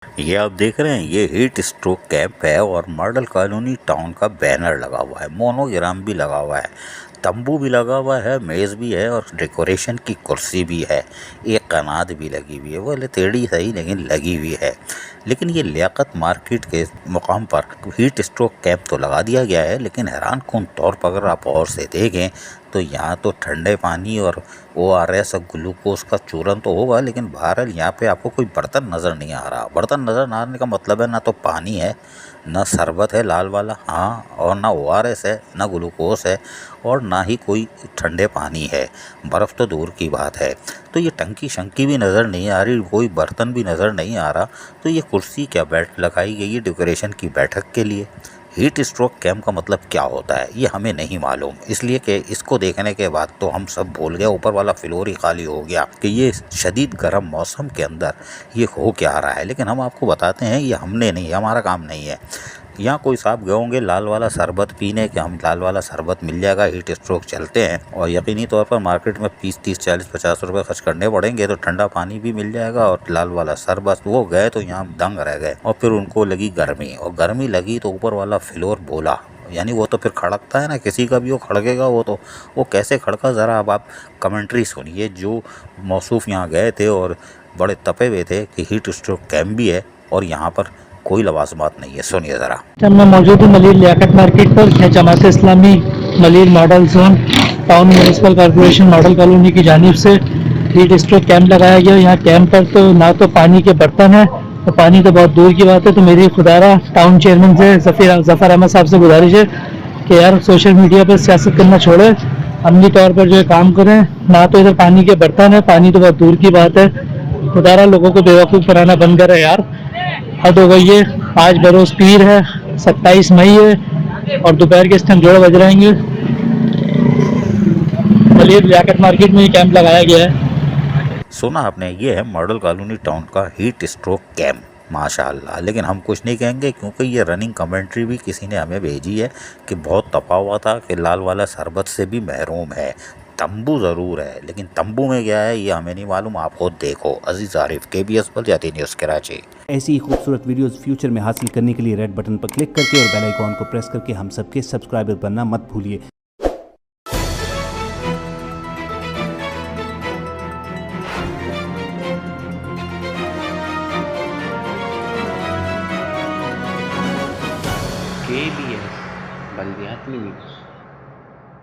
ये आप देख रहे हैं, ये हीट स्ट्रोक कैंप है और मॉडल कॉलोनी टाउन का बैनर लगा हुआ है, मोनोग्राम भी लगा हुआ है, तंबू भी लगा हुआ है, मेज़ भी है और डेकोरेशन की कुर्सी भी है, एक कनात भी लगी हुई है। बोले टेढ़ी सही लेकिन लगी हुई है। लेकिन ये लियाकत मार्केट के मुकाम पर हीट स्ट्रोक कैंप तो लगा दिया गया है, लेकिन हैरान कौन तौर पर अगर आप और से देखें तो यहाँ तो ठंडे पानी और ORS और ग्लूकोज का चूरन तो होगा, लेकिन बहरहाल यहाँ पे आपको कोई बर्तन नज़र नहीं आ रहा। बर्तन नज़र ना आने का मतलब है ना तो पानी है, ना शरबत है लाल वाला, हाँ, और ना ORS है, ना ग्लूकोज है, और ना ही कोई ठंडे पानी है। बर्फ़ तो दूर की बात है। तो ये टंकी शंकी भी नज़र नहीं आ रही, कोई बर्तन भी नज़र नहीं आ रहा। तो ये कुर्सी क्या बैठ लगाई गई है डेकोरेशन की बैठक के लिए। हीट स्ट्रोक कैंप का मतलब क्या होता है ये हमें नहीं मालूम, इसलिए कि इसको देखने के बाद तो हम सब भूल गए, ऊपर वाला फ्लोर ही खाली हो गया कि ये शदीद गर्म मौसम के अंदर ये हो क्या रहा है। लेकिन हम आपको बताते हैं ये हमने नहीं, हमारा काम नहीं है। यहाँ कोई साहब गए होंगे लाल वाला शरबत पीने कि हम लाल वाला शरबत मिल जाएगा, हीट स्ट्रोक चलते हैं, और यकीनी तौर पर मार्केट में 20-30-40-50 रुपये खर्च करने पड़ेंगे तो ठंडा पानी भी मिल जाएगा और लाल वाला शरबत। वो गए तो यहाँ दंग रह गए और फिर उनको लगी गर्मी, और गर्मी लगी तो ऊपर वाला फ्लोर बोला, यानी वो तो फिर खड़कता है ना, किसी का भी वो खड़केगा। वो कैसे खड़का ज़रा अब आप कमेंट्री सुनिए। जो मौसूफ यहाँ गए थे और बड़े तपे हुए थे कि हीट स्ट्रोक कैंप भी है और यहाँ पर कोई लवाजमात नहीं है, सुनिए ज़रा। मैं मौजूद हूँ मलिर लियाकत मार्केट पर। Jamaat Islami Malir model zone town municipal corporation model colony की जानिब से हीट स्ट्रोक कैंप लगाया गया। यहाँ कैंप पर तो ना तो पानी के बर्तन है, तो पानी तो बहुत दूर की बात है। तो मेरी खुदारा टाउन चेयरमैन से जफ़र अहमद साहब से गुजारिश है कि यार सोशल मीडिया पर सियासत करना छोड़े, अमली तौर पर जो है काम करें। ना तो इधर पानी के बर्तन है, पानी तो बहुत दूर की बात है। खुदारा लोगों को बेवकूफ़ बनाना बंद करे यार, हद हो गई है। आज बरोज़ पीर है, 27 मई है और दोपहर के इस टाइम 1:30 बज रहेंगे। मलिर लियाकत मार्केट में ये कैंप लगाया गया है। सुना आपने, ये है मॉडल कॉलोनी टाउन का हीट स्ट्रोक कैंप, माशाल्लाह। लेकिन हम कुछ नहीं कहेंगे क्योंकि ये रनिंग कमेंट्री भी किसी ने हमें भेजी है कि बहुत तपा हुआ था कि लाल वाला शरबत से भी महरूम है। तंबू ज़रूर है, लेकिन तंबू में क्या है ये हमें नहीं मालूम, आप खुद देखो। अजीज़ आरिफ, KBS पंजाबी न्यूज़ कराची। ऐसी ही खूबसूरत वीडियोस फ्यूचर में हासिल करने के लिए रेड बटन पर क्लिक करके और बेल आइकॉन को प्रेस करके हम सबके सब्सक्राइबर बनना मत भूलिए।